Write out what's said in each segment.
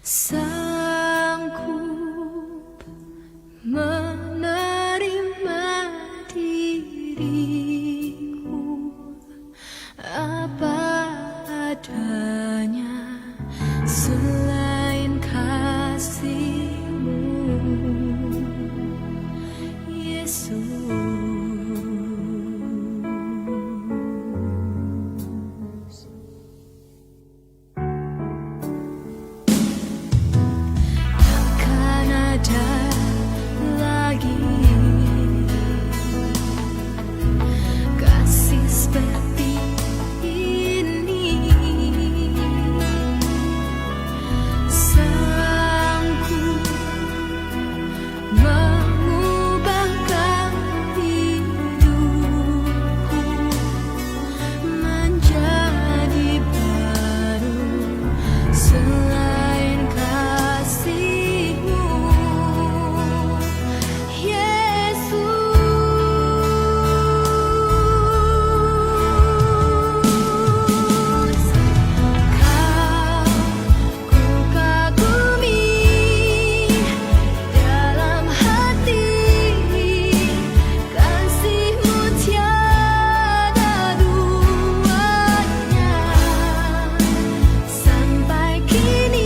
sanggup menerima diriku apa adanya selain kasih-Mu, Yesus. Kasih seperti ini sanggup mengubahkan hidupku menjadi baru selain kasih-Mu, sampai kini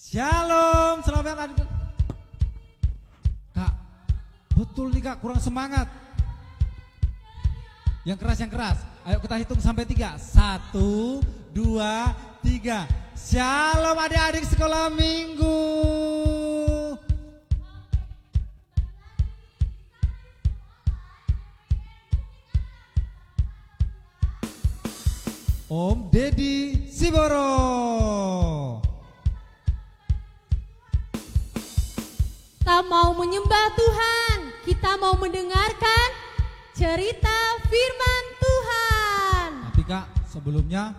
Shalom, selamat adik. Kak, betul nih kak, kurang semangat. Yang keras. Ayo kita hitung sampai 3. 1, 2, 3. Shalom adik-adik sekolah minggu. Om Deddy Siboro. Kita mau menyembah Tuhan, kita mau mendengarkan cerita firman Tuhan. Tapi kak, sebelumnya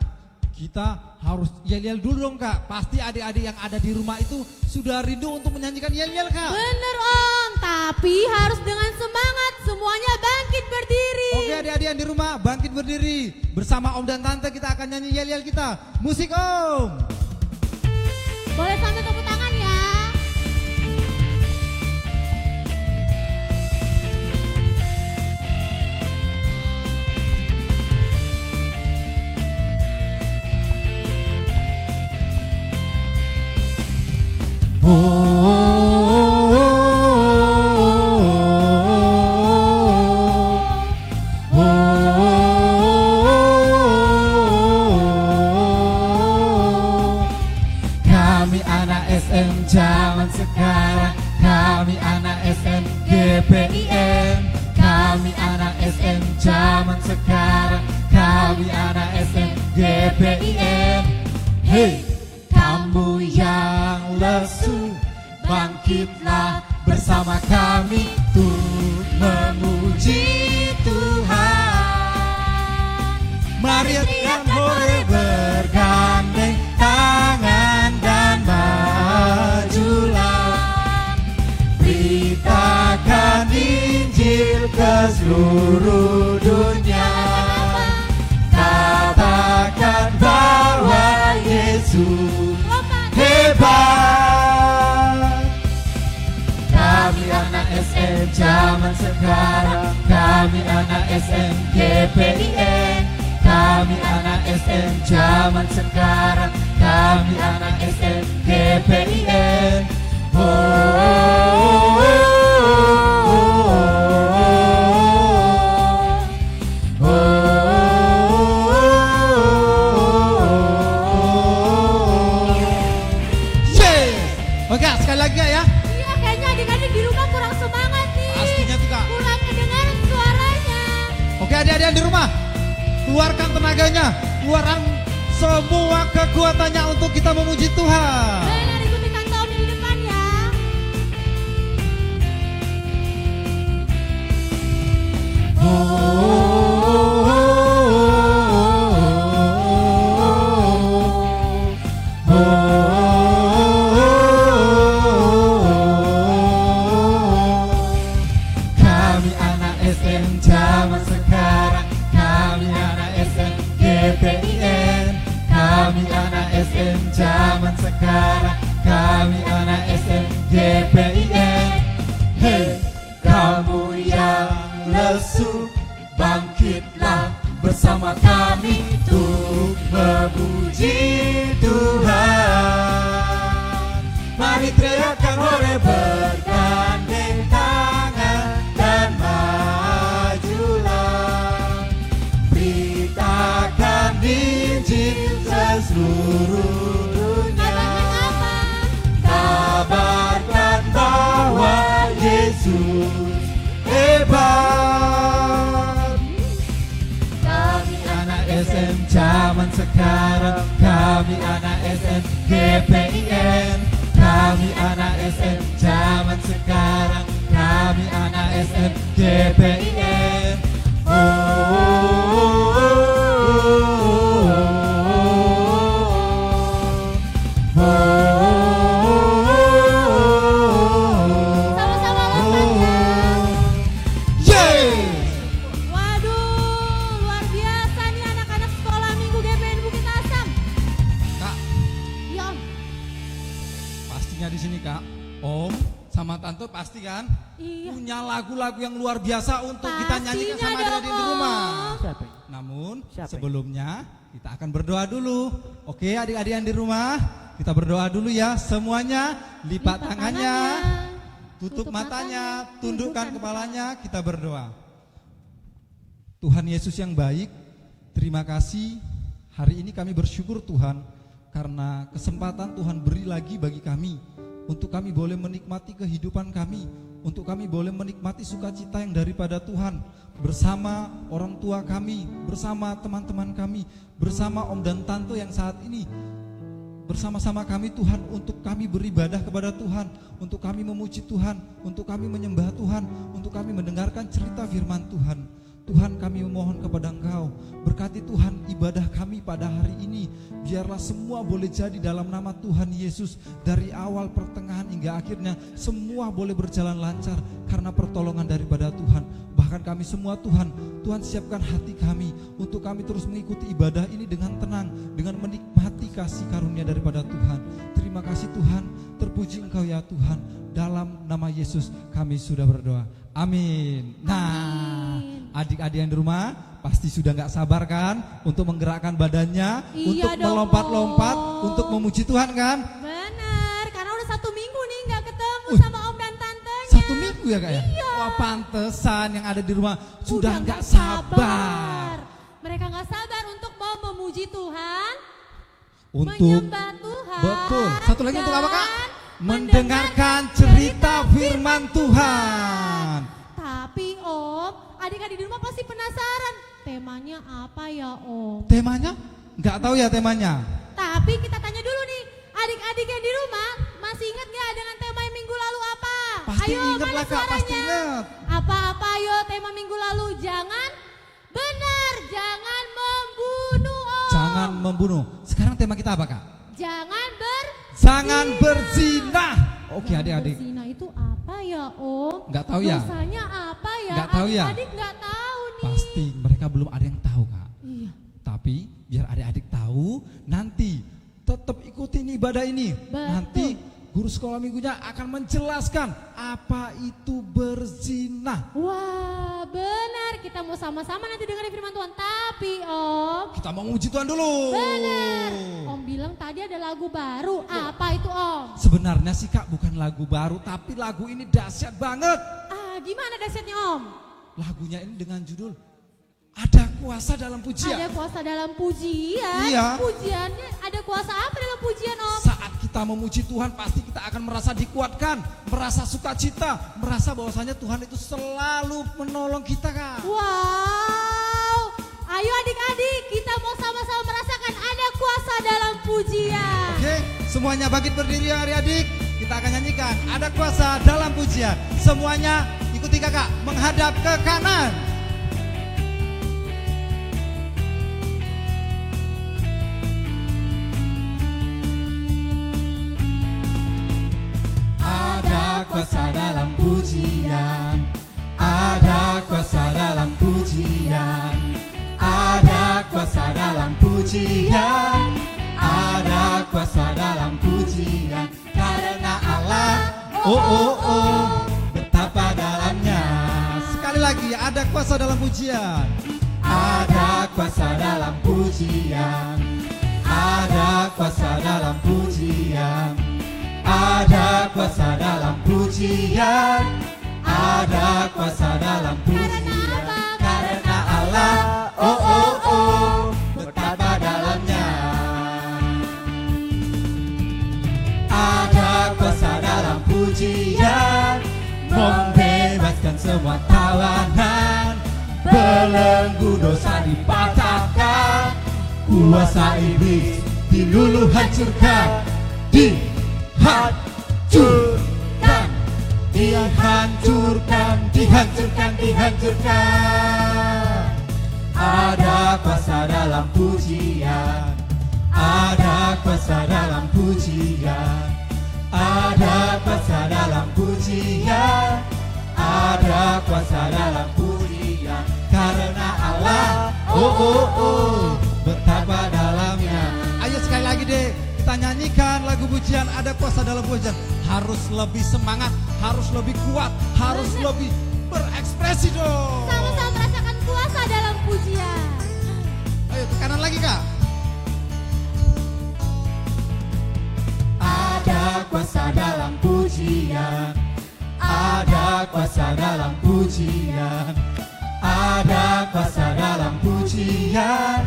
kita harus yel-yel dulu dong kak. Pasti adik-adik yang ada di rumah itu sudah rindu untuk menyanyikan yel-yel kak. Bener Om, tapi harus dengan semangat, semuanya bangkit berdiri. Oke adik-adik yang di rumah bangkit berdiri. Bersama Om dan Tante kita akan nyanyi yel-yel kita. Musik Om. Boleh sambil tepuk tangan ya. Kami anak SM zaman sekarang, kami anak SM GPIM. Kami anak SM zaman sekarang, kami anak SM GPIM. Hey, kamu yang lesu, bangkitlah bersama kami untuk memuji Tuhan. Mari teriak hore bergandeng tangan dan majulah. Beritakan Injil ke seluruh dunia. Katakan bahwa Yesus hebat. Kami anak SM zaman sekarang, kami anak SM GPIN. Kami anak SM zaman sekarang, kami anak SM GPIN. Oh, oh, oh, oh, oh. Yeah. Oke, sekali lagi ya. Iya, kayaknya adik-adik di rumah kurang semangat nih. Pastinya tuh kak. Kurang kedengaran suaranya. Oke adik-adik yang di rumah, keluarkan tenaganya, keluarkan semua kekuatannya untuk kita memuji Tuhan. Benar, ikuti Tante Omi di depan ya. Oh, oh, oh, oh, oh. Kami anak SM zaman sekarang, kami anak SM GPIN. Kami anak SM zaman sekarang, kami anak SM GPIN. Hey, kamu yang lesu, bangkitlah bersama kami untuk memuji Tuhan. Mari teriakan hore bergandeng tangan dan majulah. Beritakan Injil ke seluruh dunia. Kabarkan bahwa Yesus hebat. Kami anak SM zaman sekarang, kami anak SM GPIN. Kami anak SM zaman sekarang, kami anak SM GPIN. Oh, oh, oh, oh, oh. Sama-sama lompatnya. Yeah. Waduh, luar biasa nih anak-anak sekolah minggu GPN Bukit Asam. Kak, Ya Om. pastinya di sini Kak, Om sama Tante pasti kan Iya. punya lagu-lagu yang luar biasa untuk kita nyanyikan Pastinya sama dong, adik-adik di rumah. Om. Siapa? Namun Siapa? sebelumnya kita akan berdoa dulu. Oke adik-adik yang di rumah, Kita berdoa dulu ya semuanya. Lipat tangannya, tutup tutup matanya, matanya, tundukkan tundukkan kepalanya. Kita berdoa. Tuhan Yesus yang baik, terima kasih. Hari ini kami bersyukur Tuhan karena kesempatan Tuhan beri lagi bagi kami untuk kami boleh menikmati kehidupan kami, untuk kami boleh menikmati sukacita yang daripada Tuhan bersama orang tua kami, bersama teman-teman kami, bersama Om dan Tante yang saat ini bersama-sama kami Tuhan, untuk kami beribadah kepada Tuhan, untuk kami memuji Tuhan, untuk kami menyembah Tuhan, untuk kami mendengarkan cerita firman Tuhan. Tuhan, kami memohon kepada Engkau, berkati Tuhan ibadah kami pada hari ini. Biarlah semua boleh jadi dalam nama Tuhan Yesus. Dari awal, pertengahan hingga akhirnya semua boleh berjalan lancar karena pertolongan daripada Tuhan. Bahkan kami semua Tuhan siapkan hati kami untuk kami terus mengikuti ibadah ini dengan tenang, dengan menikmati kasih karunia daripada Tuhan. Terima kasih Tuhan, terpuji Engkau ya Tuhan. Dalam nama Yesus kami sudah berdoa. Amin. Nah, adik-adik yang di rumah pasti sudah gak sabar kan untuk menggerakkan badannya, Iya untuk dong, melompat-lompat, Om. untuk memuji Tuhan kan? Benar, karena udah 1 minggu nih nggak ketemu sama Om dan Tantenya. 1 minggu ya kak ya? Iya. Wah, pantesan yang ada di rumah sudah Udah gak nggak sabar Mereka nggak sabar untuk mau memuji Tuhan, untuk, menyembah Tuhan. betul. Satu lagi untuk apa kak? dan Mendengarkan cerita firman Tuhan. Tapi Om, adik-adik di rumah pasti penasaran, temanya apa ya Om? Temanya? Gak tahu ya temanya. Tapi kita tanya dulu nih, adik-adik yang di rumah masih ingat gak dengan tema yang minggu lalu apa? Pasti Ayo, ingat mana lah kak, pasti suaranya? ingat. Apa-apa ayo tema minggu lalu? Jangan membunuh Om. Jangan membunuh. Sekarang tema kita apa kak? Jangan berzina. Oke Jangan adik-adik. berzina itu apa ya Om? Nggak tahu ya? Dosanya apa ya? Nggak tahu ya? Adik nggak tahu nih. Pasti mereka belum ada yang tahu kak. Iya. Tapi biar adik-adik tahu, nanti tetap ikutin ibadah ini. Betul. Nanti guru sekolah minggunya akan menjelaskan apa itu berzina. Wah benar, kita mau sama-sama nanti dengerin firman Tuhan. Tapi Om, Kita mau memuji Tuhan dulu. benar. Om bilang tadi ada lagu baru. Apa itu Om? Sebenarnya sih kak bukan lagu baru, tapi lagu ini dahsyat banget. Gimana dahsyatnya Om? Lagunya ini dengan judul Ada Kuasa Dalam Pujian. Ada kuasa dalam pujian. Iya. Pujiannya ada kuasa apa dalam pujian Om? Saat kita memuji Tuhan pasti kita akan merasa dikuatkan, merasa sukacita, merasa bahwasanya Tuhan itu selalu menolong kita kak. Wow. Ayo adik-adik, kita mau sama-sama merasakan ada kuasa dalam pujian. Oke, semuanya bangkit berdiri ya adik-adik. Kita akan nyanyikan Ada Kuasa Dalam Pujian. Semuanya ikuti kakak menghadap ke kanan. Ada kuasa dalam pujian, ada kuasa dalam pujian, ada kuasa dalam pujian, ada kuasa dalam pujian. Karena Allah, betapa dalamnya. Sekali lagi, ada kuasa dalam pujian. Ada kuasa dalam pujian, ada kuasa dalam pujian. Ada kuasa dalam pujian, ada kuasa dalam pujian. Karena Allah, betapa dalamnya. Ada kuasa dalam pujian, membebaskan semua tawanan, belenggu dosa dipatahkan, kuasa iblis diluluh hancurkan, dihancurkan, dihancurkan, dihancurkan, dihancurkan. Ada kuasa dalam pujian, ada kuasa dalam pujian, ada kuasa dalam pujian, ada kuasa dalam pujian. Karena Allah, betapa dalamnya. Ayo sekali lagi deh, kita nyanyikan lagu pujian Ada Kuasa Dalam Pujian. Harus lebih semangat, harus lebih kuat, harus lebih berekspresi dong. Sama-sama merasakan kuasa dalam pujian. Ayo ke kanan lagi kak. kuasa dalam pujian, ada kuasa dalam pujian,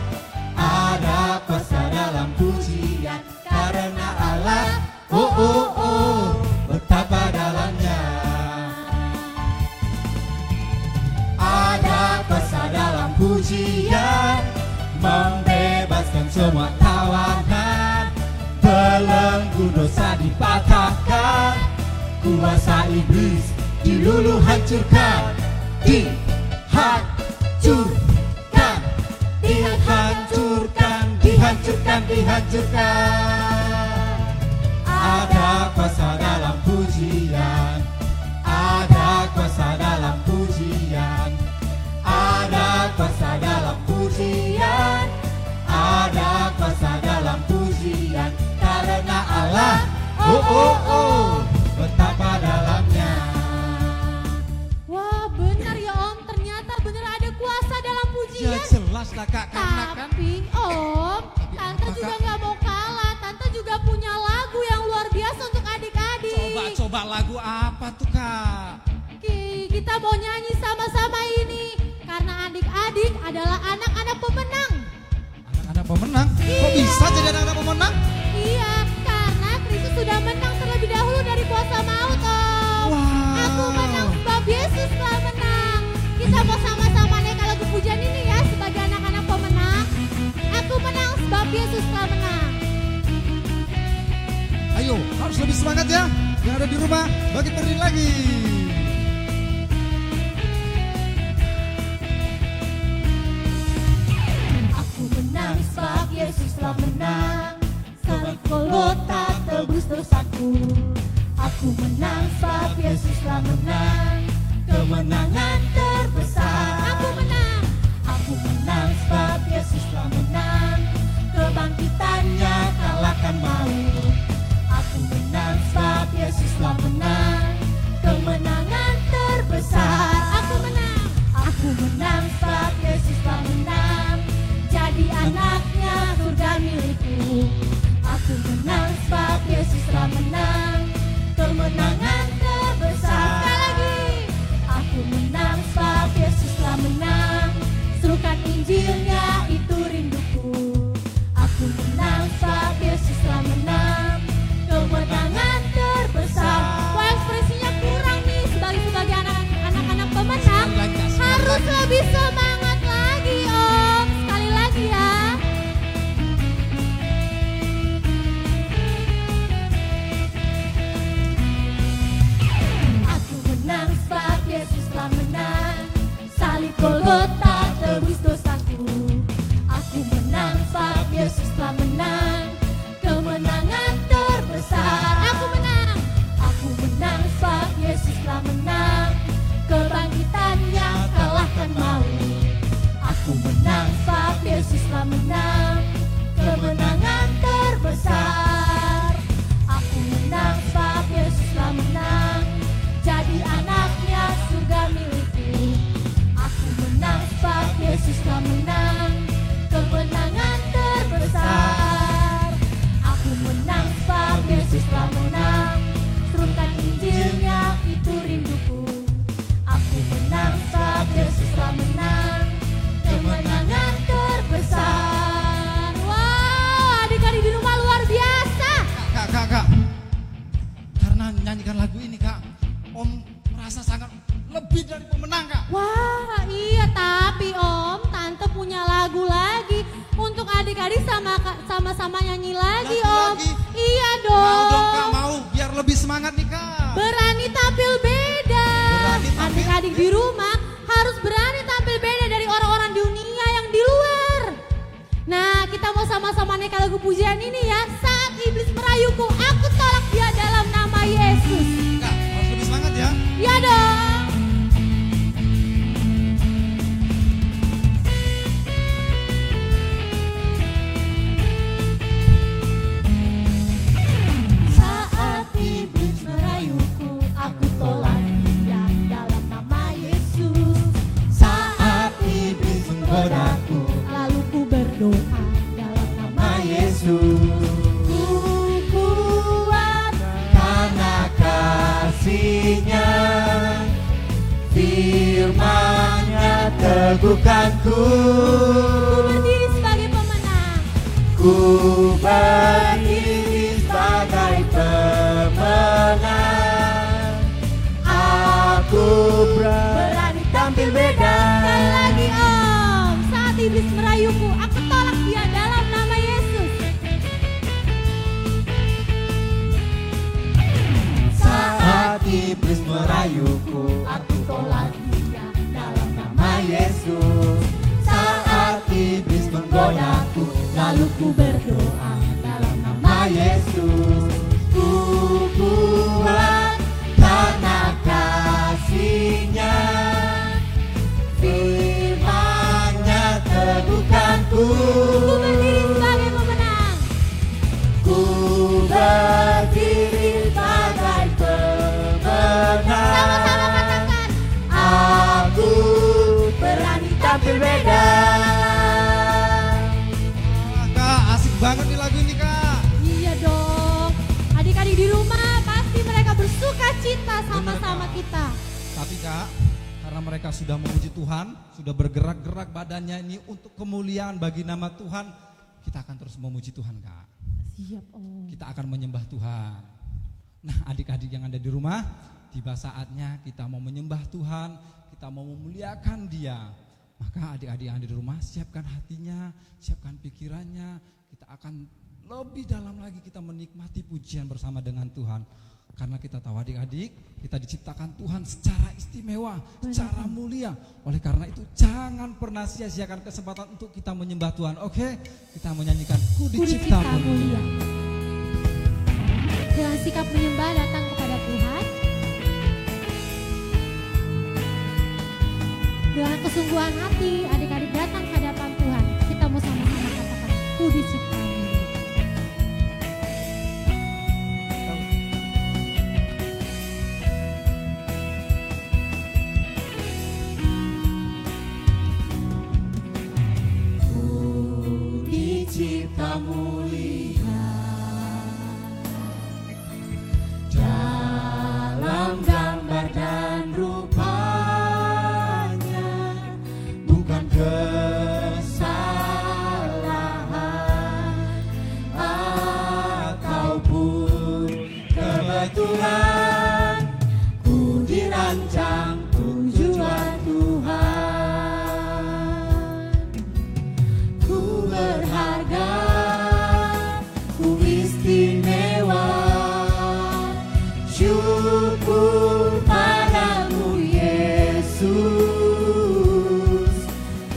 ada kuasa dalam pujian, karena Allah, oh oh oh, betapa dalamnya. Ada kuasa dalam pujian, membebaskan semua tawanan, belenggu dosa dipatahkan, kuasa iblis diluluh hancurkan, dihancurkan, dihancurkan, dihancurkan, dihancurkan. Ada kuasa dalam pujian, ada kuasa dalam pujian, ada kuasa dalam pujian, ada kuasa dalam pujian, karena Allah, oh oh oh, betapa dalamnya. Wah benar ya Om, ternyata benar ada kuasa dalam Ya pujian. jelas lah Kak, karena kan Tapi Om, Tante apa, juga Kak? nggak mau kalah. Tante juga punya lagu yang luar biasa untuk adik-adik. coba lagu apa tuh Kak? Kita mau nyanyi sama-sama ini karena adik-adik adalah anak-anak pemenang. Anak-anak pemenang? Kok bisa jadi anak-anak pemenang? Iya, karena Kristus sudah menang terlebih dahulu dari kuasa maut Om. Wow. Aku menang sebab Yesus telah menang. Kita mau sama-sama naikkan lagu pujian ini ya sebagai anak-anak pemenang. Aku menang sebab Yesus telah menang. Ayo, harus lebih semangat ya. Yang ada di rumah, bangkit berdiri lagi. Aku menang sebab Yesus telah menang. Salib Golgota tebus dosaku. Aku menang sebab Yesus telah menang. Kemenangan terbesar. Aku menang. Aku menang sebab Yesus telah menang. Kebangkitannya kalahkan maut. Aku menang sebab Yesus telah menang. Kemenangan terbesar. Aku menang. Aku menang sebab Yesus telah menang. Jadi anaknya surga milikku. Aku menang sebab Yesus telah menang. Kemenangan terbesar. Sekali lagi. Aku menang sebab Yesus telah menang. Serukan Injilnya itu rinduku. Aku menang sebab Yesus telah menang. Kemenangan terbesar. Wah ekspresinya kurang nih sebagai anak-anak pemenang. Harus lebih semangat lagi Om. Sekali lagi ya. Aku menang sebab Yesus telah menang. Salib Golgota tebus dosaku. Aku menang sebab Yesus telah menang. Kemenangan terbesar. Aku menang. Aku menang sebab Yesus telah menang. Kebangkitannya kalahkan maut. Aku menang sebab Yesus telah menang. Kemenangan terbesar. Aku menang sebab Yesus telah menang. Jadi anaknya surga milikku. Aku menang sebab Yesus telah menang. Kemenangan terbesar. Aku menang sebab Yesus telah menang. Serukan Injilnya itu rinduku. Aku menang sebab Yesus telah menang. Kemenangan terbesar. Wow, adik-adik di rumah luar biasa. Kak. Karena nyanyikan lagu ini Kak, Om merasa sangat lebih dari pemenang Kak. Wah, iya tapi Om, Tante punya lagu lagi untuk adik-adik sama-sama nyanyi lagi Lagu Om. lagi? Iya Mau dong Kak, dong. mau biar lebih semangat nih Kak. Berani tampil beda. Berani tampil Adik-adik di rumah harus berani tampil beda dari orang-orang dunia yang di luar. Nah, kita mau sama-sama naik lagu pujian ini ya. Saat iblis merayuku, aku tolak dia dalam nama Yesus. Kak, harus lebih semangat ya. Ya dong. Saat iblis merayuku, aku tolak dia dalam nama Yesus. Saat iblis menggodaku, lalu ku berdoa dalam nama Yesus. Ku teguhkanku. Ku berdiri sebagai pemenang. Ku berdiri sebagai pemenang. Aku berani tampil beda. Sekali lagi Om, saat iblis merayuku, aku tolak dia dalam nama Yesus. Saat iblis merayuku, aku tolak dia dalam nama Yesus. Saat iblis menggodaku, lalu ku berdoa dalam nama Yesus. Ku kuat karena kasih-Nya, firman-Nya teguhkanku. Ku berdiri sebagai pemenang. Ku berdiri sebagai pemenang. Sama-sama katakan. Aku berani tampil beda. Kak, asik banget nih lagu ini Kak. Iya dong. Adik-adik di rumah pasti mereka bersuka cita sama-sama kita. Tapi Kak, karena mereka sudah memuji Tuhan, sudah bergerak-gerak badannya ini untuk kemuliaan bagi nama Tuhan, kita akan terus memuji Tuhan Kak. Siap Om. Kita akan menyembah Tuhan. Nah adik-adik yang ada di rumah, tiba saatnya kita mau menyembah Tuhan, kita mau memuliakan Dia. Maka adik-adik yang ada di rumah, siapkan hatinya, siapkan pikirannya. Kita akan lebih dalam lagi kita menikmati pujian bersama dengan Tuhan. Karena kita tahu adik-adik, kita diciptakan Tuhan secara istimewa, secara mulia. Oleh karena itu jangan pernah sia-siakan kesempatan untuk kita menyembah Tuhan. Oke, kita menyanyikan Ku Dicipta Mulia. Dengan sikap menyembah datang kepada Tuhan, dengan kesungguhan hati adik-adik datang ke hadapan Tuhan. Kita mau sama-sama katakan Ku dicipta mulia. Dicipta mulia dalam gambar dan rupanya, bukan kesalahan ataupun kebetulan. Ku dirancang tujuan Tuhan. Ku berharga, ku istimewa. Syukur padamu Yesus.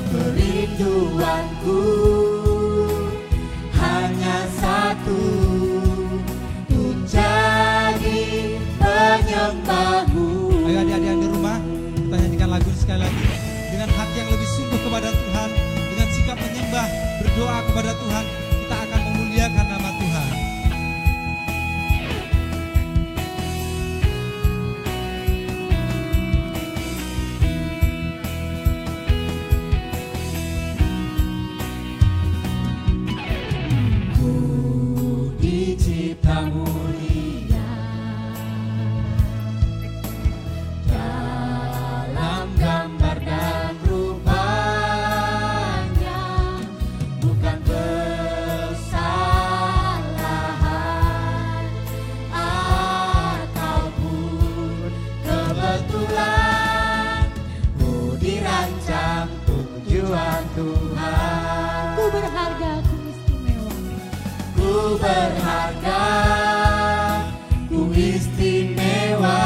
Kerinduanku hanya satu, untuk jadi penyembahmu. Ayo adik-adik yang di rumah, kita nyanyikan lagu ini sekali lagi. Dengan hati yang lebih sungguh kepada Tuhan, dengan sikap menyembah, berdoa kepada Tuhan, kita akan memuliakan nama Tuhan. Ku dicipta mulia dalam gambar dan rupanya, bukan kesalahan ataupun kebetulan. Ku dirancang tujuan Tuhan. Ku berharga, ku istimewa. Ku berharga, ku istimewa.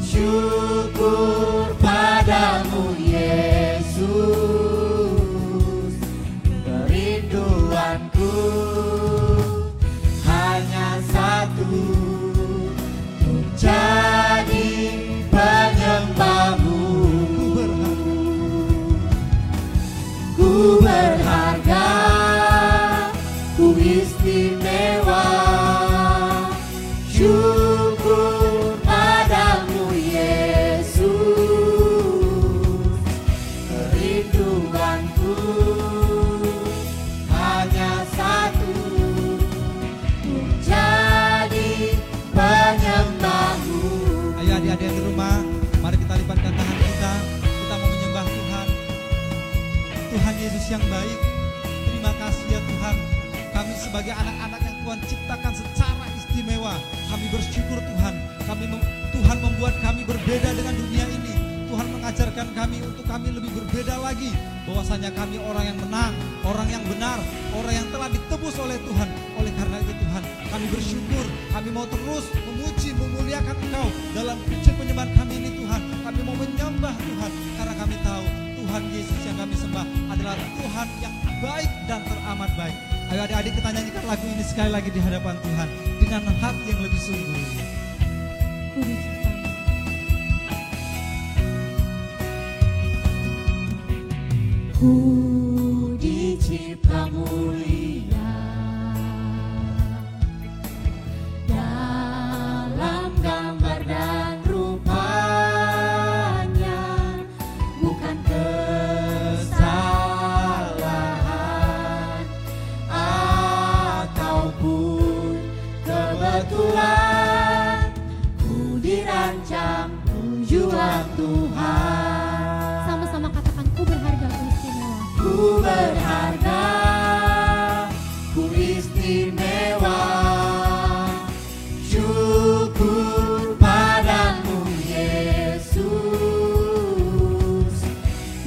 Syukur padamu Yesus. Kerinduanku hanya satu, untuk jadi penyembahmu. Ku berharga, ku istimewa. Syukur padamu Yesus. Kerinduanku hanya satu, untuk jadi penyembahmu. Ayo adik-adik yang di rumah, mari kita lipatkan tangan kita mau menyembah sebagai anak-anak yang Tuhan ciptakan secara istimewa. Kami bersyukur Tuhan, Tuhan membuat kami berbeda dengan dunia ini. Tuhan mengajarkan kami untuk kami lebih berbeda lagi, bahwasanya kami orang yang menang, orang yang benar, orang yang telah ditebus oleh Tuhan. Oleh karena itu Tuhan, kami bersyukur, kami mau terus memuji, memuliakan Engkau dalam puji penyembahan kami ini Tuhan. Kami mau menyembah Tuhan, karena kami tahu Tuhan Yesus yang kami sembah adalah Tuhan yang baik dan teramat baik. Ayo adik-adik kita nyanyikan lagu ini sekali lagi di hadapan Tuhan dengan hati yang lebih sungguh. Ku dicipta mulia dalam gambar dan rupanya, bukan kesalahan ataupun kebetulan. Ku dirancang tujuan Tuhan. Sama-sama katakan, ku berharga, ku istimewa. Ku berharga, ku istimewa. Syukur padamu Yesus.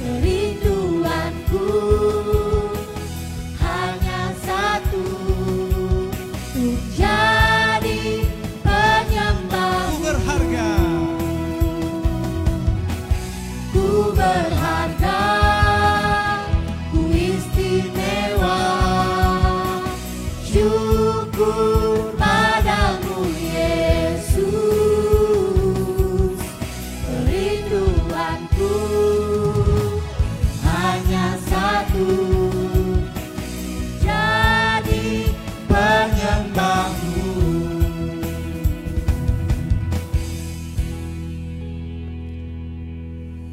Kerinduanku hanya satu, untuk jadi penyembah. Ku berharga, Ku berharga, ku istimewa. Syukur padamu Yesus. Kerinduanku hanya satu, jadi penyembahmu.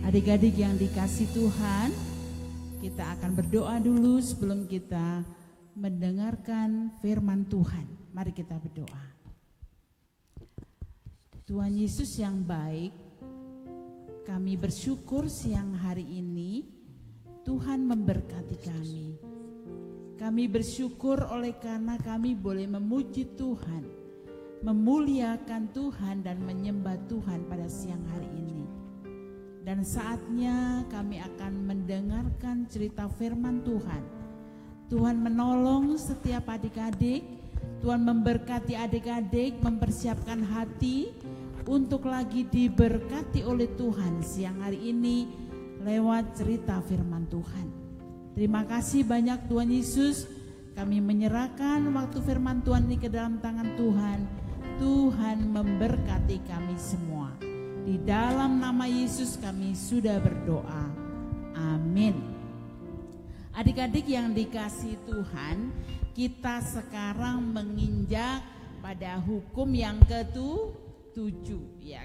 Adik-adik yang dikasih Tuhan, kita akan berdoa dulu sebelum kita mendengarkan firman Tuhan. Mari kita berdoa. Tuhan Yesus yang baik, kami bersyukur siang hari ini Tuhan memberkati kami. Kami bersyukur oleh karena kami boleh memuji Tuhan, memuliakan Tuhan dan menyembah Tuhan pada siang hari ini. Dan saatnya kami akan mendengarkan cerita firman Tuhan. Tuhan menolong setiap adik-adik, Tuhan memberkati adik-adik, mempersiapkan hati untuk lagi diberkati oleh Tuhan siang hari ini lewat cerita firman Tuhan. Terima kasih banyak Tuhan Yesus, kami menyerahkan waktu firman Tuhan ini ke dalam tangan Tuhan. Tuhan memberkati kami semua. Di dalam nama Yesus kami sudah berdoa. Amin. Adik-adik yang dikasihi Tuhan, kita sekarang menginjak pada hukum yang ketujuh ya.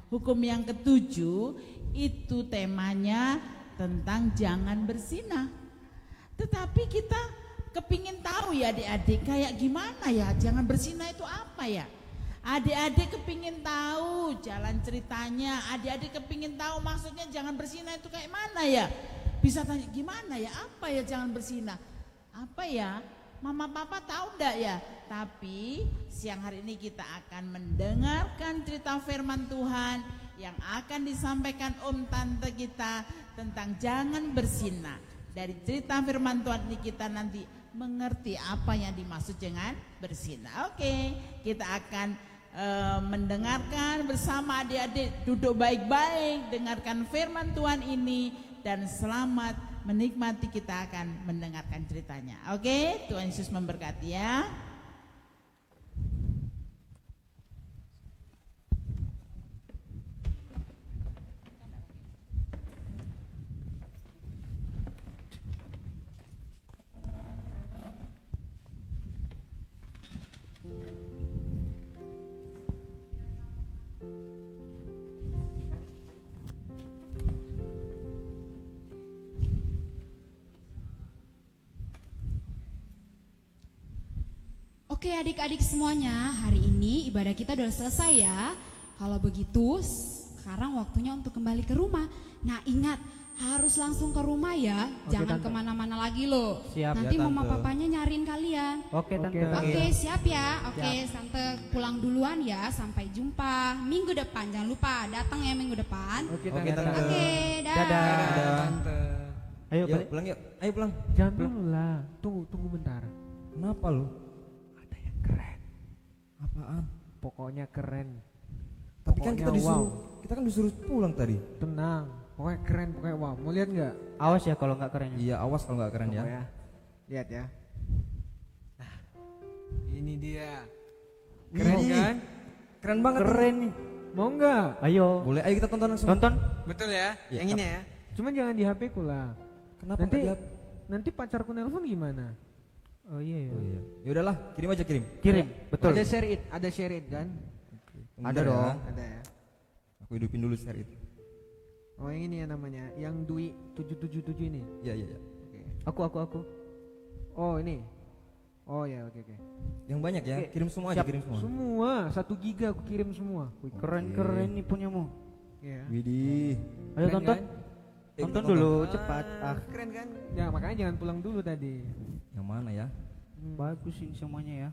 Hukum yang ketujuh itu temanya tentang jangan berzina. Tetapi kita kepingin tahu ya adik-adik, kayak gimana ya jangan berzina itu apa ya? Adik-adik kepingin tahu jalan ceritanya, adik-adik kepingin tahu maksudnya jangan berzina itu kayak mana ya? Bisa tanya gimana ya, apa ya jangan berzina? Apa ya? Mama papa tahu enggak ya? Tapi siang hari ini kita akan mendengarkan cerita firman Tuhan yang akan disampaikan om tante kita tentang jangan berzina. Dari cerita firman Tuhan ini kita nanti mengerti apa yang dimaksud dengan berzina. Oke, kita akan mendengarkan bersama adik-adik, duduk baik-baik, dengarkan firman Tuhan ini dan selamat menikmati, kita akan mendengarkan ceritanya. Oke, Tuhan Yesus memberkati ya. Oke adik-adik semuanya, hari ini ibadah kita udah selesai ya. Kalau begitu sekarang waktunya untuk kembali ke rumah. Nah ingat, harus langsung ke rumah ya. Oke, Jangan Tante. kemana-mana lagi loh. Siap Nanti ya, mama Tante. papanya nyariin kalian. Oke Tante. Oke, siap ya. Oke, Tante pulang duluan ya. Sampai jumpa minggu depan. Jangan lupa datang ya minggu depan. Oke Oke, Tante. Tante. Oke, dah. Dadah. Tante. Ayo Yuk, balik. pulang yuk. Ayo pulang. Jangan dulu lah. Tunggu bentar. Kenapa lu? Ada yang keren. Apaan? Pokoknya keren. Tapi kan kita Pokoknya disuruh, wow. kita kan disuruh pulang tadi. Tenang. Pokoknya keren, pokoknya wow. Mau lihat nggak? Awas ya kalau nggak keren. Iya, awas kalau nggak keren ya. Pokoknya. Lihat ya. Nah, ini dia. Keren Wih, kan? Keren banget. Keren nih. Mau nggak? Ayo. Boleh, ayo kita tonton langsung. Tonton. Betul ya? Iya, Yang ini ya? Cuman jangan di HP ku lah. Kenapa Nanti nggak nanti pacarku nelpon gimana? Oh iya ya. Oh iya. Ya udahlah, kirim aja kirim. Kirim. Betul. Ada share it kan? Tunggu Ada bentar dong. ya. Ada ya. Aku hidupin dulu share itu. Oh yang ini ya namanya, yang Dwi 777 ini. Iya iya iya. Oke. Aku. Oh ini. Oh ya oke. Yang banyak ya, Oke. kirim semua aja, Siap. kirim semua. Semua 1 giga aku kirim semua. Wih, keren nih punyamu. Iya. Widih. Ayo Keren tonton. kan? Tonton Tonton. dulu cepat. Keren kan? Ya makanya jangan pulang dulu tadi. Yang mana ya? Bagus ini semuanya ya.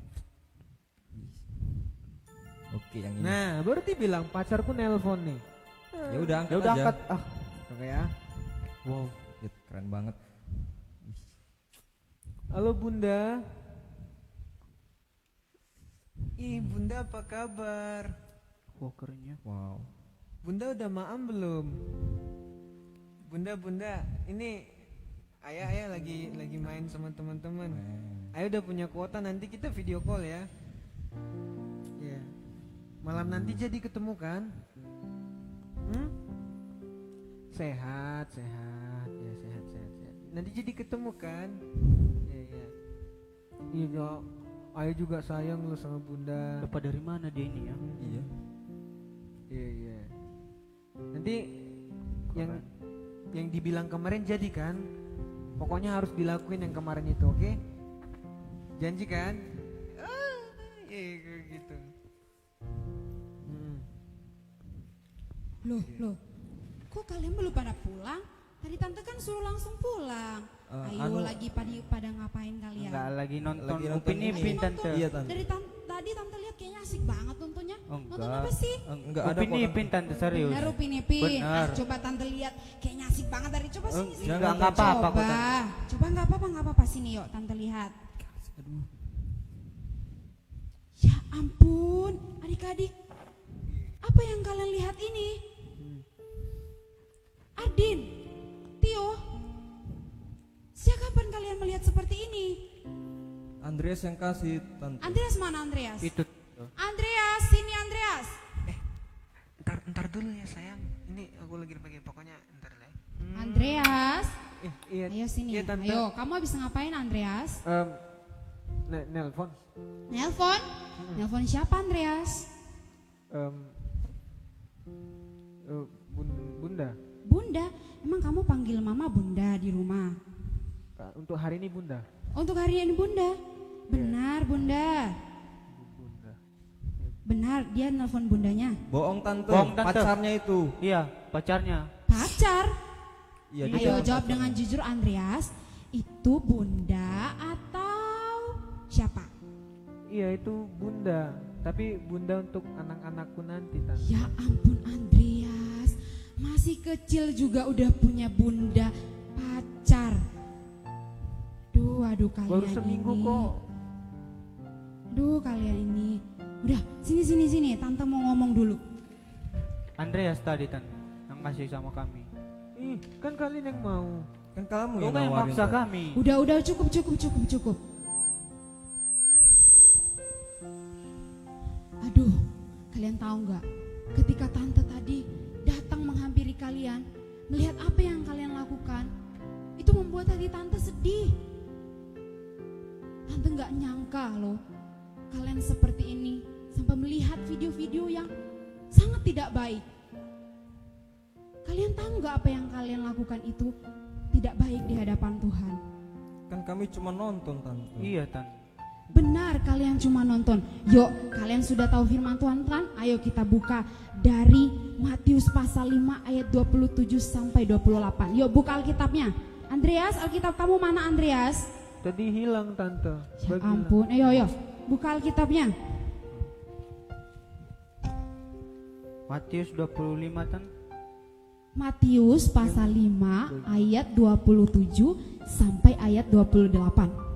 Oke, yang ini. Nah, berarti bilang pacarku nelpon nih. Ya udah angkat Ya udah aja. angkat. Oke ya. Wow. Ya, keren banget. Halo Bunda. Ih, Bunda apa kabar? Wow kerennya. Wow. Bunda udah maam belum? Bunda, ini ayah lagi main sama teman-teman. Ayah udah punya kuota, nanti kita video call ya. Iya. Malam nanti jadi ketemu kan? Sehat. Ya sehat. Nanti jadi ketemu kan? Iya. Iya, ayah juga sayang lo sama Bunda. Dapat dari mana dia ini ya? Iya. Iya. Nanti yang dibilang kemarin jadi kan? Pokoknya harus dilakuin yang kemarin itu, oke? Janji kan? Iya kayak gitu. Loh. Kok kalian belum pada pulang? Tadi tante kan suruh langsung pulang. Ayo lagi pada ngapain kalian? Enggak lagi nonton Lagi nonton Upin ini. Ipin tante. Iya, Tante. Dari tadi tante lihat kayaknya asik banget nontonnya. Nonton Enggak. apa sih? Enggak ada Upin kok. Ipin tante serius. Benar Upin Ipin. Benar. Coba tante lihat, kayaknya asik banget dari coba sini sini. Enggak apa-apa kok, Coba, coba nggak apa-apa sini yuk tante lihat. Ya ampun, adik-adik, apa yang kalian lihat ini? Ardin, Tio, sejak kapan kalian melihat seperti ini? Andreas yang kasih Tante. Andreas mana Andreas? Itu. Andreas, sini Andreas. Ntar dulu ya sayang. Ini aku lagi pakai, pokoknya ntar lah. Andreas, Iya. ayo sini. Iya, Tante. Ayo, kamu habis ngapain Andreas? Nelpon. Nelpon? Nelpon siapa Andreas? Bunda. Bunda, emang kamu panggil mama Bunda di rumah? Untuk hari ini Bunda. Untuk hari ini Bunda? Benar Bunda. Benar, dia nelpon bundanya. Bohong Tante. Bohong, Tante. Pacarnya itu. Iya, pacarnya. Pacar? Iya, dia Ayo bilang jawab pacarnya. dengan jujur Andreas. Itu Bunda atau siapa? Iya itu Bunda. Tapi Bunda untuk anak-anakku nanti tante. Ya ampun Andreas, masih kecil juga udah punya bunda pacar. Aduh kalian Baru seminggu ini. kok. Duh kalian ini. Udah sini tante mau ngomong dulu. Andreas tadi tante yang kasih sama kami. Ih, kan kalian yang mau. Kan kamu Lo yang kan yang nawarin. maksa Tante. kami. Udah cukup. Aduh, kalian tahu nggak? Ketika tante tadi datang menghampiri kalian, melihat apa yang kalian lakukan, itu membuat hati tante sedih. Tante nggak nyangka loh, kalian seperti ini sampai melihat video-video yang sangat tidak baik. Kalian tahu nggak apa yang kalian lakukan itu tidak baik di hadapan Tuhan? Kan kami cuma nonton Tante. Iya tante. Benar, kalian cuma nonton. Yuk, kalian sudah tahu firman Tuhan kan? Ayo kita buka dari Matius pasal 5 ayat 27 sampai 28. Yuk buka Alkitabnya. Andreas, Alkitab kamu mana Andreas? Tadi hilang tante. Ya Bagi ampun, ayo buka Alkitabnya. Matius 25 tan. Matius pasal 5 ayat 27 sampai ayat 28.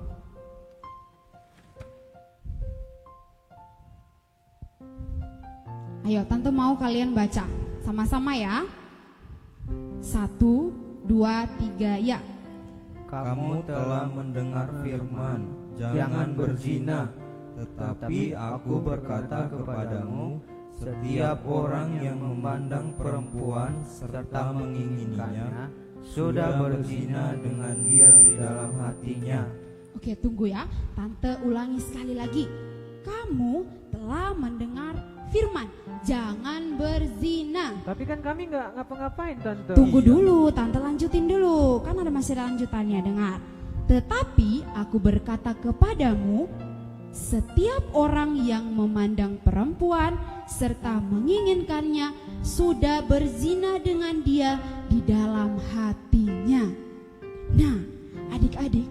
Ayo, tante mau kalian baca sama-sama ya. 1, 2, 3, ya. Kamu telah mendengar firman, jangan berzina. Tetapi aku berkata kepadamu, setiap orang yang memandang perempuan serta mengingininya sudah berzina dengan dia di dalam hatinya. Oke, tunggu ya. Tante ulangi sekali lagi. Kamu telah mendengar firman, jangan berzina. Tapi kan kami nggak ngapa-ngapain tante. Tunggu dulu, tante lanjutin dulu. Kan ada masih lanjutannya, dengar. Tetapi aku berkata kepadamu, setiap orang yang memandang perempuan serta menginginkannya sudah berzina dengan dia di dalam hatinya. Nah, adik-adik,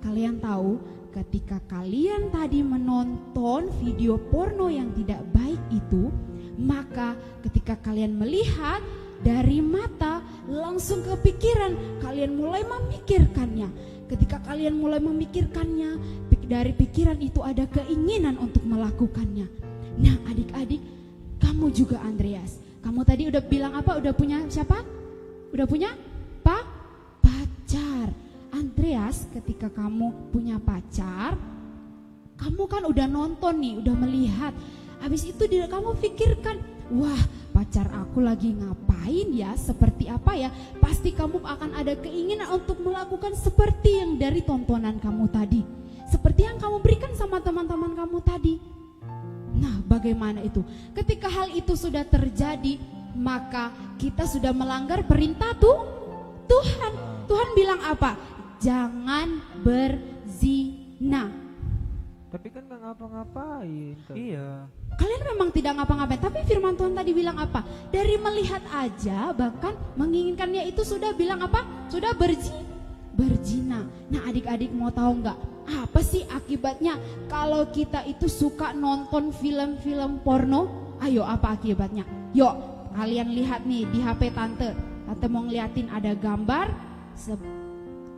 kalian tahu ketika kalian tadi menonton video porno yang tidak baik itu, maka ketika kalian melihat dari mata langsung ke pikiran, kalian mulai memikirkannya. Ketika kalian mulai memikirkannya, dari pikiran itu ada keinginan untuk melakukannya. Nah, adik-adik, kamu juga Andreas. Kamu tadi udah bilang apa? Udah punya siapa? Udah punya pacar. Andreas, ketika kamu punya pacar, kamu kan udah nonton nih, udah melihat. Habis itu kamu pikirkan, wah, pacar aku lagi ngapain ya, seperti apa ya. Pasti kamu akan ada keinginan untuk melakukan seperti yang dari tontonan kamu tadi, seperti yang kamu berikan sama teman-teman kamu tadi. Nah, bagaimana itu? Ketika hal itu sudah terjadi, maka kita sudah melanggar perintah Tuhan. Tuhan bilang apa? Jangan berzina. Tapi kan nggak ngapa-ngapain. Iya. Kalian memang tidak ngapa-ngapain, tapi firman Tuhan tadi bilang apa? Dari melihat aja, bahkan menginginkannya itu sudah bilang apa? Sudah berzina. Nah, adik-adik mau tahu nggak? Apa sih akibatnya kalau kita itu suka nonton film-film porno? Ayo, apa akibatnya? Yuk, kalian lihat nih di HP tante. Tante mau ngeliatin ada gambar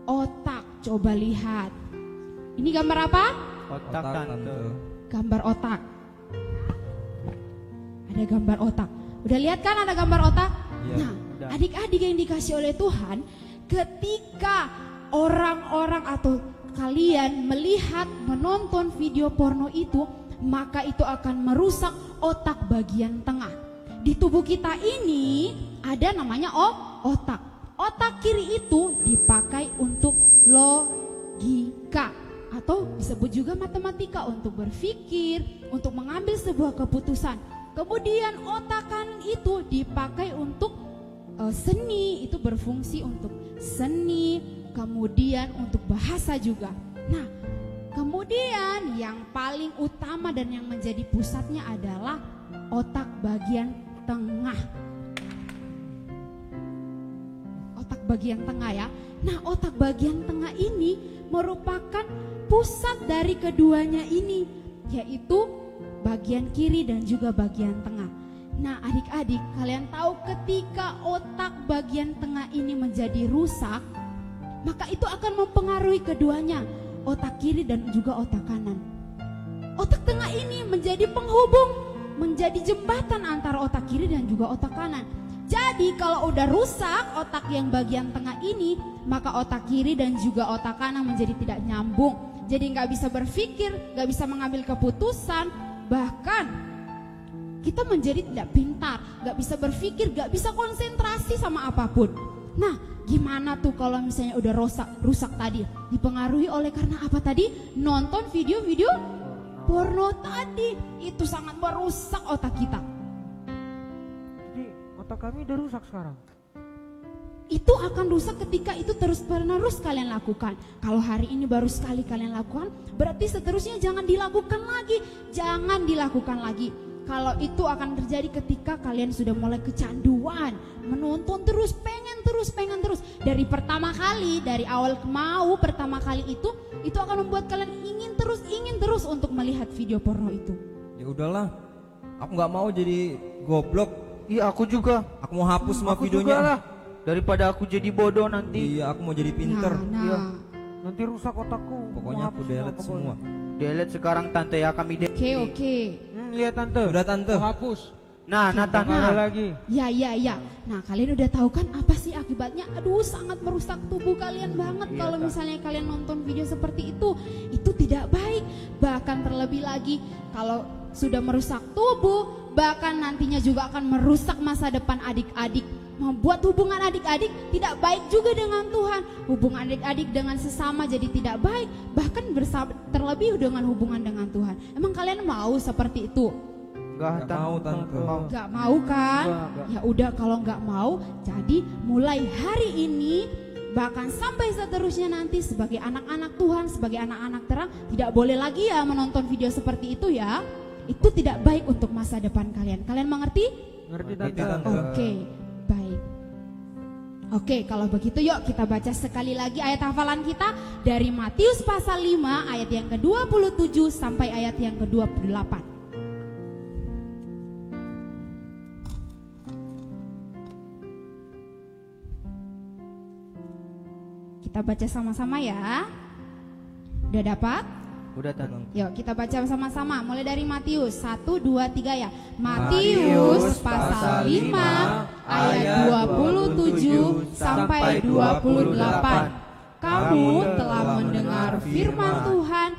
otak, coba lihat. Ini gambar apa? Otak tante. Gambar otak. Ada gambar otak. Udah lihat kan ada gambar otak? Ya, Nah, udah. adik-adik yang dikasih oleh Tuhan, ketika orang-orang atau kalian melihat, menonton video porno itu, maka itu akan merusak otak bagian tengah. Di tubuh kita ini ada namanya otak. Otak kiri itu dipakai untuk logika atau disebut juga matematika, untuk berpikir, untuk mengambil sebuah keputusan. Kemudian otak kanan itu dipakai untuk seni, itu berfungsi untuk seni, kemudian untuk bahasa juga. Nah, kemudian yang paling utama dan yang menjadi pusatnya adalah otak bagian tengah. Otak bagian tengah ya. Nah, otak bagian tengah ini merupakan pusat dari keduanya ini, yaitu bagian kiri dan juga bagian tengah. Nah, adik-adik, kalian tahu ketika otak bagian tengah ini menjadi rusak, maka itu akan mempengaruhi keduanya, otak kiri dan juga otak kanan. Otak tengah ini menjadi penghubung, menjadi jembatan antara otak kiri dan juga otak kanan. Jadi kalau udah rusak otak yang bagian tengah ini, maka otak kiri dan juga otak kanan menjadi tidak nyambung. Jadi nggak bisa berpikir, nggak bisa mengambil keputusan, bahkan kita menjadi tidak pintar, nggak bisa berpikir, nggak bisa konsentrasi sama apapun. Nah, gimana tuh kalau misalnya udah rusak tadi? Dipengaruhi oleh karena apa tadi? Nonton video-video porno tadi, itu sangat merusak otak kita. Jadi otak kami udah rusak sekarang. itu akan rusak ketika itu terus-menerus kalian lakukan. Kalau hari ini baru sekali kalian lakukan, berarti seterusnya jangan dilakukan lagi. Jangan dilakukan lagi. Kalau itu akan terjadi ketika kalian sudah mulai kecanduan, menonton terus, pengen terus. Dari pertama kali, dari awal mau pertama kali itu akan membuat kalian ingin terus untuk melihat video porno itu. Ya udahlah, aku nggak mau jadi goblok. Iya aku juga. Aku mau hapus semua Aku videonya. juga lah. Daripada aku jadi bodoh nanti. Iya, aku mau jadi pinter. Nah. Nanti rusak otakku. Pokoknya aku delete semua. Delete sekarang tante ya, kami delete. Oke. Lihat tante. Sudah tante. Aku hapus. Nah, Nathan ada lagi. Ya. Nah, kalian udah tahu kan apa sih akibatnya? Aduh, sangat merusak tubuh kalian banget kalau misalnya kalian nonton video seperti itu. Itu tidak baik. Bahkan terlebih lagi kalau sudah merusak tubuh, bahkan nantinya juga akan merusak masa depan adik-adik. Membuat hubungan adik-adik tidak baik juga dengan Tuhan. Hubungan adik-adik dengan sesama jadi tidak baik. Bahkan terlebih dengan hubungan dengan Tuhan. Emang kalian mau seperti itu? Enggak mau tante. Gak mau kan? Enggak. Ya udah kalau gak mau, jadi mulai hari ini bahkan sampai seterusnya nanti sebagai anak-anak Tuhan, sebagai anak-anak terang, tidak boleh lagi ya menonton video seperti itu ya. Itu tidak baik untuk masa depan kalian. Kalian mengerti? Ngerti Ngerti, tante. Tante. Oke, baik. Oke, kalau begitu yuk kita baca sekali lagi ayat hafalan kita dari Matius pasal 5 ayat yang ke-27 sampai ayat yang ke-28. Kita baca sama-sama ya. Udah dapat? Udah tante. Yuk kita baca sama-sama. Mulai dari Matius 1, 2, 3 ya. Matius pasal 5 ayat 27 sampai 28. Kamu telah mendengar firman Tuhan,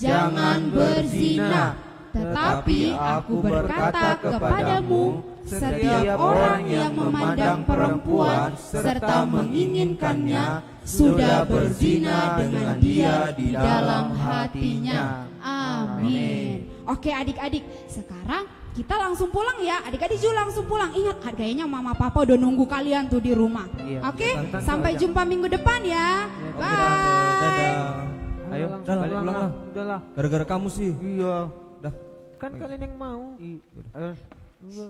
jangan berzina. Tetapi aku berkata kepadamu, setiap orang yang memandang perempuan serta menginginkannya sudah berzina dengan dia di dalam hatinya. Amin. Oke adik-adik, sekarang kita langsung pulang ya. Adik-adik juga langsung pulang. Ingat, kayaknya mama papa udah nunggu kalian tuh di rumah. Iya. Oke, Tante, sampai aja. jumpa minggu depan ya. Bye. Dadah. Ayo, Udah lah, pulang lah. Udahlah. Gara-gara kamu sih. Iya. Dah. Kan kalian yang mau. Ayo. Iya.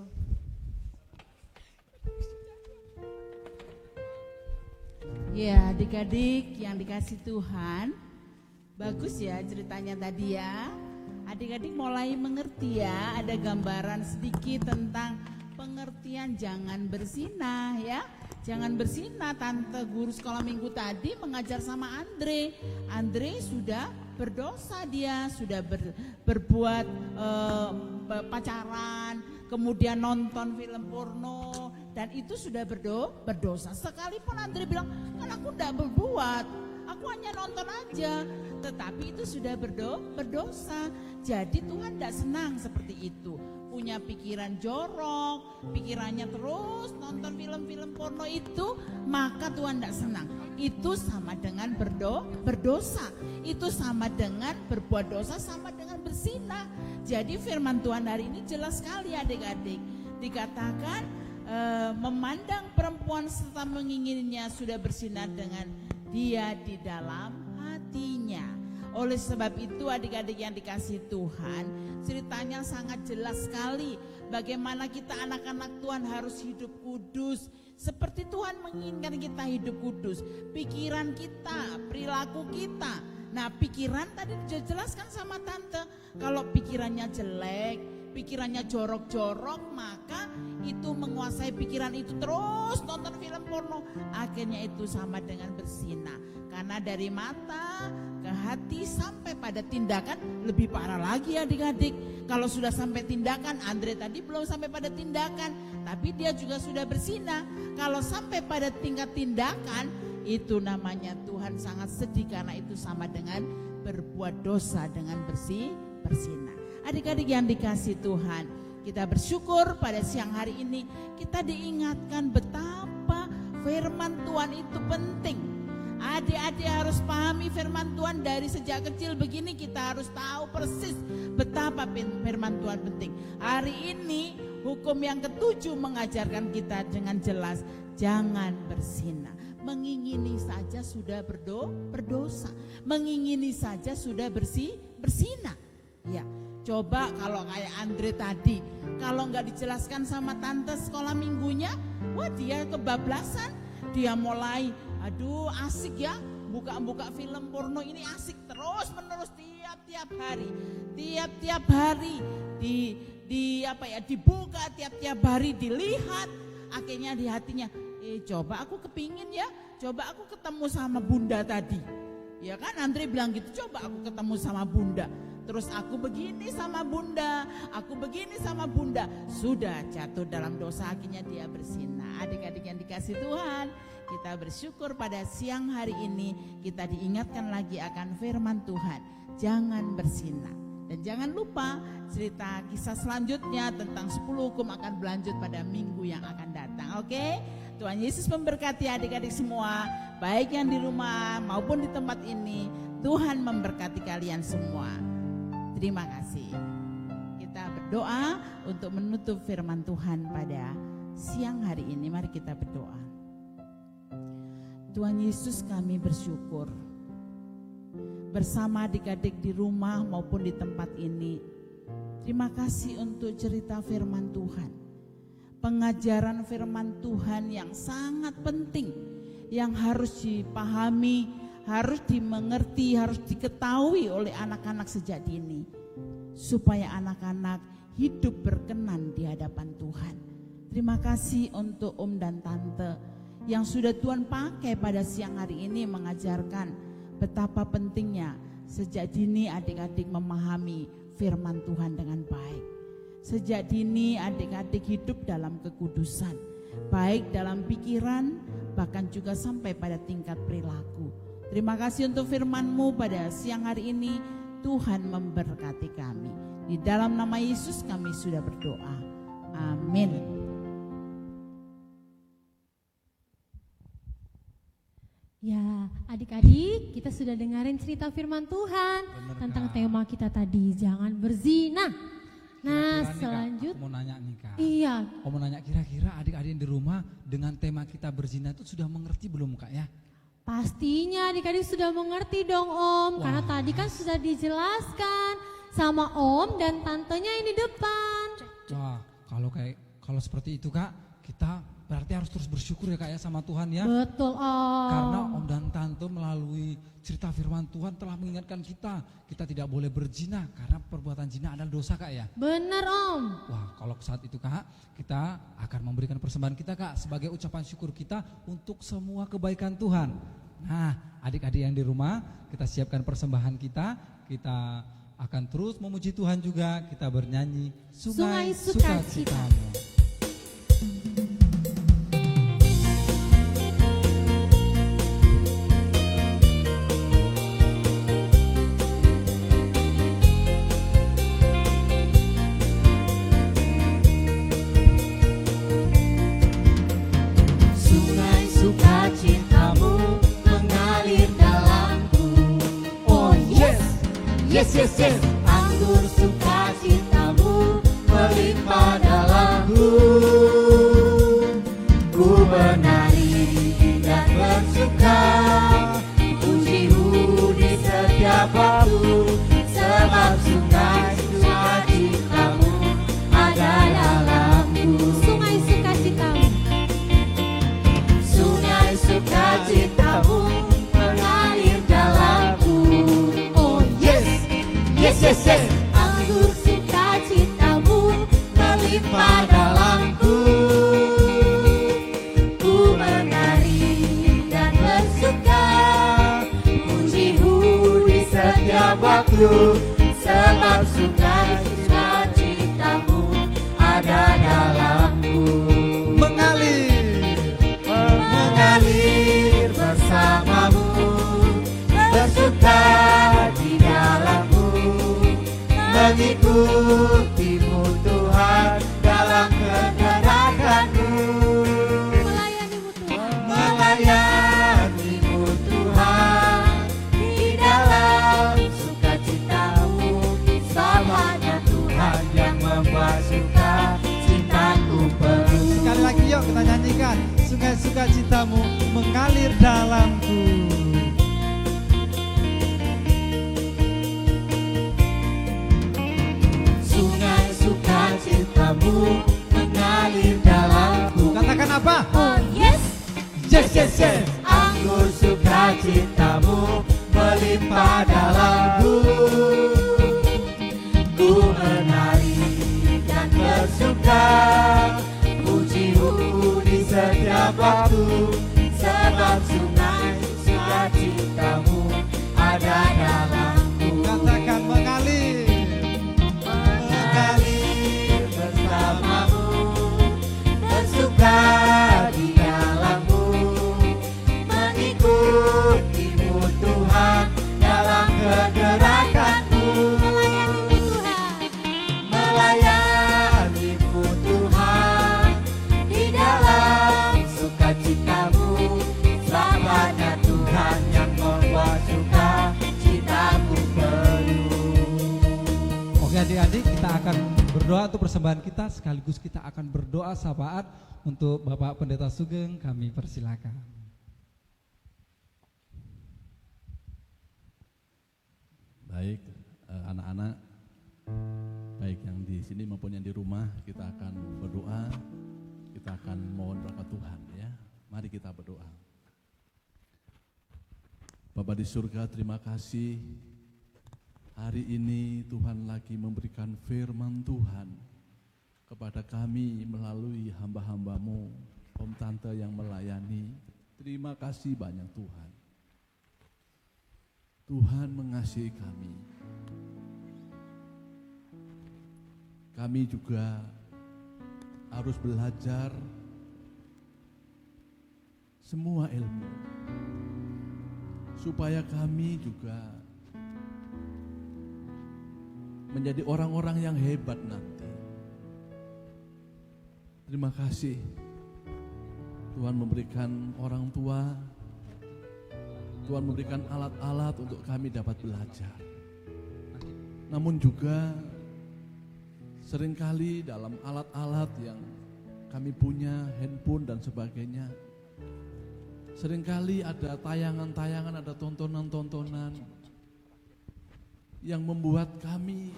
Ya, adik-adik yang dikasih Tuhan, bagus ya ceritanya tadi ya. Adik-adik mulai mengerti ya, ada gambaran sedikit tentang pengertian jangan berzina ya. Jangan berzina, Tante guru sekolah minggu tadi mengajar sama Andre. Andre sudah berdosa, dia sudah berbuat pacaran, kemudian nonton film porno, dan itu sudah berdosa. Sekalipun Andre bilang, kan aku tidak berbuat, aku hanya nonton aja, tetapi itu sudah berdosa. Jadi Tuhan tidak senang seperti itu. Punya pikiran jorok, pikirannya terus nonton film-film porno itu, maka Tuhan tidak senang. Itu sama dengan berdosa. Itu sama dengan berbuat dosa, sama dengan berzina. Jadi firman Tuhan hari ini jelas sekali adik-adik. Dikatakan memandang perempuan serta menginginnya sudah berzina dengan dia di dalam hatinya. Oleh sebab itu adik-adik yang dikasihi Tuhan, ceritanya sangat jelas sekali bagaimana kita anak-anak Tuhan harus hidup kudus. Seperti Tuhan menginginkan kita hidup kudus. Pikiran kita, perilaku kita. Nah pikiran tadi dijelaskan sama Tante. Kalau pikirannya jelek, pikirannya jorok-jorok, maka itu menguasai pikiran itu, terus nonton film porno. Akhirnya itu sama dengan berzina. Karena dari mata ke hati sampai pada tindakan, lebih parah lagi adik-adik. Kalau sudah sampai tindakan, Andre tadi belum sampai pada tindakan, tapi dia juga sudah berzina. Kalau sampai pada tingkat tindakan, itu namanya Tuhan sangat sedih, karena itu sama dengan berbuat dosa dengan berzina. Adik-adik yang dikasih Tuhan, kita bersyukur pada siang hari ini kita diingatkan betapa firman Tuhan itu penting. Adik-adik harus pahami firman Tuhan dari sejak kecil begini, kita harus tahu persis betapa firman Tuhan penting. Hari ini hukum yang ke-7 mengajarkan kita dengan jelas, jangan berzina. Mengingini saja sudah berdosa. Mengingini saja sudah berzina. Ya, coba kalau kayak Andre tadi, kalau nggak dijelaskan sama tante sekolah minggunya, wah dia kebablasan. Dia mulai, aduh asik ya, buka film porno ini asik terus menerus tiap-tiap hari dibuka tiap-tiap hari dilihat. Akhirnya di hatinya, coba aku kepingin ya, coba aku ketemu sama bunda tadi. Ya kan Andre bilang gitu, coba aku ketemu sama bunda. Terus aku begini sama bunda, aku begini sama bunda. Sudah jatuh dalam dosa, akhirnya dia berzina. Adik-adik yang dikasih Tuhan, kita bersyukur pada siang hari ini kita diingatkan lagi akan firman Tuhan. Jangan berzina. Dan jangan lupa cerita kisah selanjutnya tentang 10 hukum akan berlanjut pada minggu yang akan datang. Oke? Tuhan Yesus memberkati adik-adik semua, baik yang di rumah maupun di tempat ini. Tuhan memberkati kalian semua. Terima kasih. Kita berdoa untuk menutup firman Tuhan pada siang hari ini. Mari kita berdoa. Tuhan Yesus, kami bersyukur bersama adik-adik di rumah maupun di tempat ini. Terima kasih untuk cerita firman Tuhan. Pengajaran firman Tuhan yang sangat penting, yang harus dipahami, harus dimengerti, harus diketahui oleh anak-anak sejak dini, supaya anak-anak hidup berkenan di hadapan Tuhan. Terima kasih untuk Om dan Tante yang sudah Tuhan pakai pada siang hari ini mengajarkan betapa pentingnya sejak dini adik-adik memahami firman Tuhan dengan baik. Sejak dini adik-adik hidup dalam kekudusan, baik dalam pikiran bahkan juga sampai pada tingkat perilaku. Terima kasih untuk firman-Mu pada siang hari ini. Tuhan memberkati kami. Di dalam nama Yesus kami sudah berdoa. Amin. Ya, adik-adik, kita sudah dengerin cerita firman Tuhan tentang tema kita tadi, jangan berzina. Nah, selanjutnya mau nanya nih Kak. Iya. Mau nanya, kira-kira adik-adik di rumah dengan tema kita berzina itu sudah mengerti belum Kak ya? Pastinya adik-adik sudah mengerti dong Om. Karena tadi kan sudah dijelaskan sama Om dan tantenya ini depan. Wah, kalau seperti itu Kak, kita berarti harus terus bersyukur ya Kak ya sama Tuhan ya. Betul Om. Karena Om dan Tante melalui cerita firman Tuhan telah mengingatkan kita tidak boleh berzina karena perbuatan zina adalah dosa Kak ya. Benar Om. Wah, kalau saat itu Kak, kita akan memberikan persembahan kita Kak sebagai ucapan syukur kita untuk semua kebaikan Tuhan. Nah, adik-adik yang di rumah, kita siapkan persembahan kita akan terus memuji Tuhan juga, kita bernyanyi Sungai Sukacitamu. Yes, anggur sukacitamu melimpah dalamku. Ku menari dan bersuka, pujimu di setiap waktu, sebab sukacitamu ada dalamku. Sungai sukacitamu, sungai sukacitamu mengalir dalamku. Yes, anggur sukacitamu melimpah dalamku. Ku menari dan bersuka, pujimu di setiap waktu, sebab sukacitamu ada dalamku. Mengalir bersamamu, bersuka di dalamku, mengikutimu Tuhan dalam kegerakanku. Melayanimu Tuhan di dalam sukacitamu, selamanya Tuhan yang membuat sukacitaku penuh. Sekali lagi yuk kita nyanyikan Sungai apa? Oh yes, Yes, yes, yes. anggur sukacitamu melimpah dalamku. Ku menari dan bersuka, pujimu di setiap waktu, sebab sungai sukacitamu ada dalamku. Katakan mengalir. Mengalir bersamamu, bersuka di dalammu, mengikutimu Tuhan dalam kegerakanku. Melayanimu Tuhan di dalam sukacitamu, selamanya Tuhan yang membuat sukacitaku penuh. Oke adik-adik, kita akan berdoa untuk persembahan kita, sekaligus kita akan berdoa syafaat untuk Bapak Pendeta Sugeng. Kami persilakan. Baik, anak-anak, baik yang di sini maupun yang di rumah, kita akan berdoa, kita akan mohon berkat Tuhan ya. Mari kita berdoa. Bapa di surga, terima kasih. Hari ini Tuhan lagi memberikan firman Tuhan kepada kami melalui hamba-hambamu, Om Tante yang melayani. Terima kasih banyak Tuhan. Tuhan mengasihi kami. Kami juga harus belajar semua ilmu, supaya kami juga menjadi orang-orang yang hebat nanti. Terima kasih Tuhan memberikan orang tua, Tuhan memberikan alat-alat untuk kami dapat belajar. Namun juga seringkali dalam alat-alat yang kami punya, handphone dan sebagainya, seringkali ada tayangan-tayangan, ada tontonan-tontonan yang membuat kami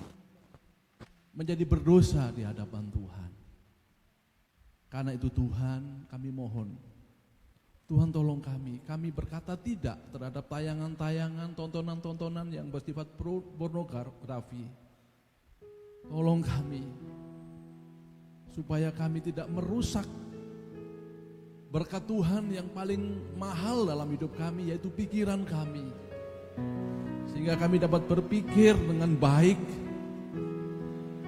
menjadi berdosa di hadapan Tuhan. Karena itu Tuhan, kami mohon, Tuhan tolong kami berkata tidak terhadap tayangan-tayangan, tontonan-tontonan yang bersifat pornografi. Tolong kami, supaya kami tidak merusak berkat Tuhan yang paling mahal dalam hidup kami, yaitu pikiran kami. Sehingga kami dapat berpikir dengan baik,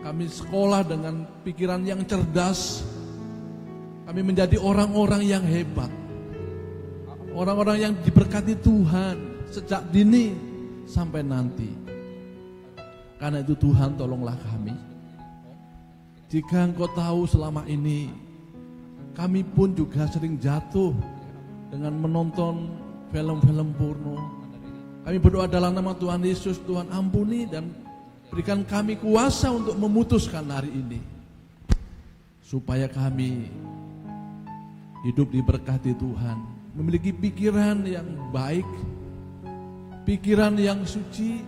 kami sekolah dengan pikiran yang cerdas, kami menjadi orang-orang yang hebat, orang-orang yang diberkati Tuhan sejak dini sampai nanti. Karena itu Tuhan tolonglah kami. Jika Engkau tahu selama ini kami pun juga sering jatuh dengan menonton film-film porno. Kami berdoa dalam nama Tuhan Yesus, Tuhan ampuni dan berikan kami kuasa untuk memutuskan hari ini. Supaya kami hidup diberkati Tuhan, memiliki pikiran yang baik, pikiran yang suci,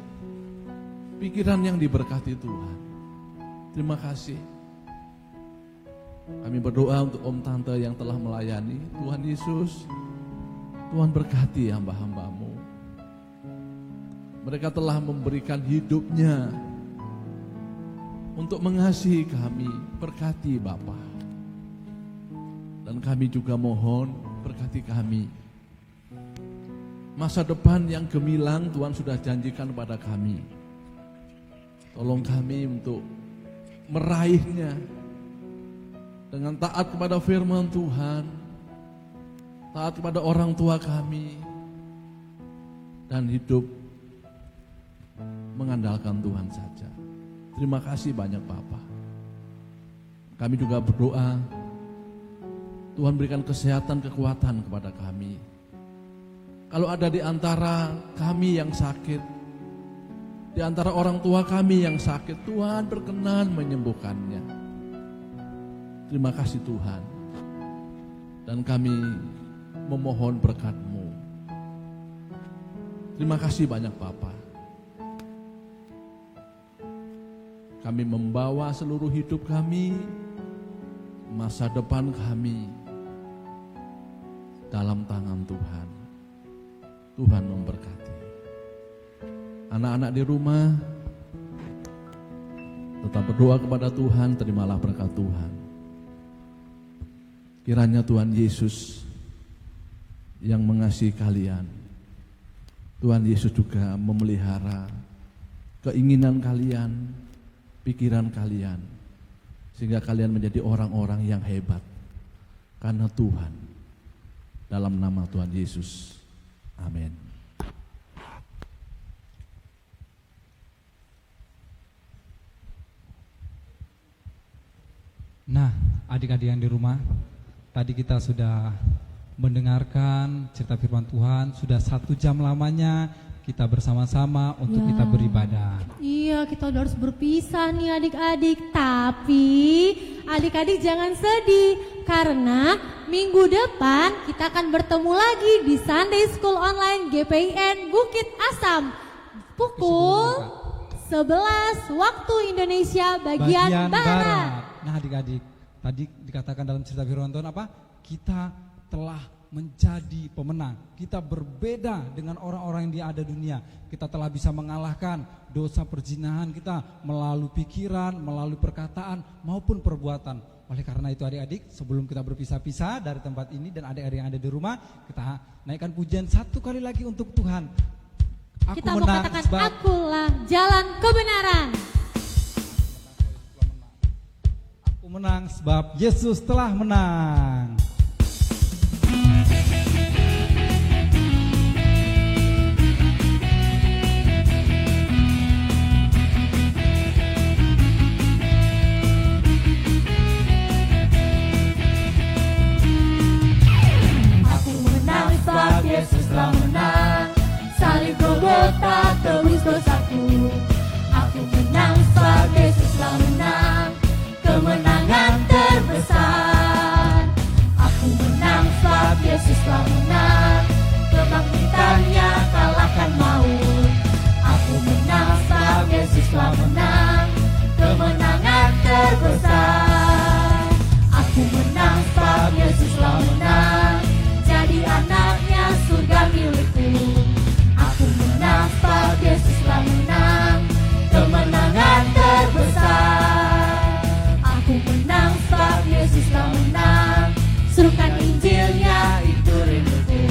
pikiran yang diberkati Tuhan. Terima kasih. Kami berdoa untuk Om Tante yang telah melayani. Tuhan Yesus, Tuhan berkati hamba-hambamu. Mereka telah memberikan hidupnya untuk mengasihi kami. Berkati Bapa. Dan kami juga mohon berkati kami. Masa depan yang gemilang Tuhan sudah janjikan kepada kami. Tolong kami untuk meraihnya dengan taat kepada firman Tuhan, taat kepada orang tua kami, dan hidup mengandalkan Tuhan saja. Terima kasih banyak Bapa. Kami juga berdoa, Tuhan berikan kesehatan, kekuatan kepada kami. Kalau ada di antara kami yang sakit, di antara orang tua kami yang sakit, Tuhan berkenan menyembuhkannya. Terima kasih Tuhan. Dan kami memohon berkat-Mu. Terima kasih banyak Bapa. Kami membawa seluruh hidup kami, masa depan kami dalam tangan Tuhan. Tuhan memberkati. Anak-anak di rumah, tetap berdoa kepada Tuhan, terimalah berkat Tuhan. Kiranya Tuhan Yesus yang mengasihi kalian, Tuhan Yesus juga memelihara keinginan kalian, pikiran kalian, sehingga kalian menjadi orang-orang yang hebat karena Tuhan. Dalam nama Tuhan Yesus, amin. Nah, adik-adik yang di rumah, tadi kita sudah mendengarkan cerita firman Tuhan, sudah 1 jam lamanya kita bersama-sama untuk Ya. kita beribadah. Iya, kita udah harus berpisah nih adik-adik. Tapi adik-adik jangan sedih, karena minggu depan kita akan bertemu lagi di Sunday School Online GPIN Bukit Asam pukul 11 waktu Indonesia bagian Barat. Nah, adik-adik, tadi dikatakan dalam cerita firman Tuhan apa? Kita telah menjadi pemenang. Kita berbeda dengan orang-orang yang ada di dunia. Kita telah bisa mengalahkan dosa perzinahan kita melalui pikiran, melalui perkataan maupun perbuatan. Oleh karena itu adik-adik, sebelum kita berpisah-pisah dari tempat ini dan adik-adik yang ada di rumah, kita naikkan pujian 1 kali lagi untuk Tuhan. Kita mau katakan, akulah jalan kebenaran. Aku menang sebab Yesus telah menang. Sebab Yesus telah menang, salib Golgota tebus dosaku. Aku menang sebab Yesus telah menang, kemenangan terbesar. Aku menang sebab Yesus telah menang, kebangkitannya kalahkan maut. Aku menang sebab Yesus telah menang, kemenangan terbesar. Aku menang sebab Yesus telah menang, jadi anaknya surga milikku. Aku menang sebab Yesus telah menang, kemenangan terbesar. Aku menang sebab Yesus telah menang, serukan Injilnya itu rinduku.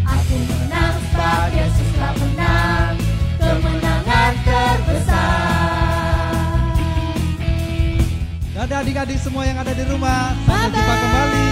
Aku menang sebab Yesus telah menang, kemenangan terbesar. Dadah adik-adik semua yang ada di rumah, sampai jumpa kembali.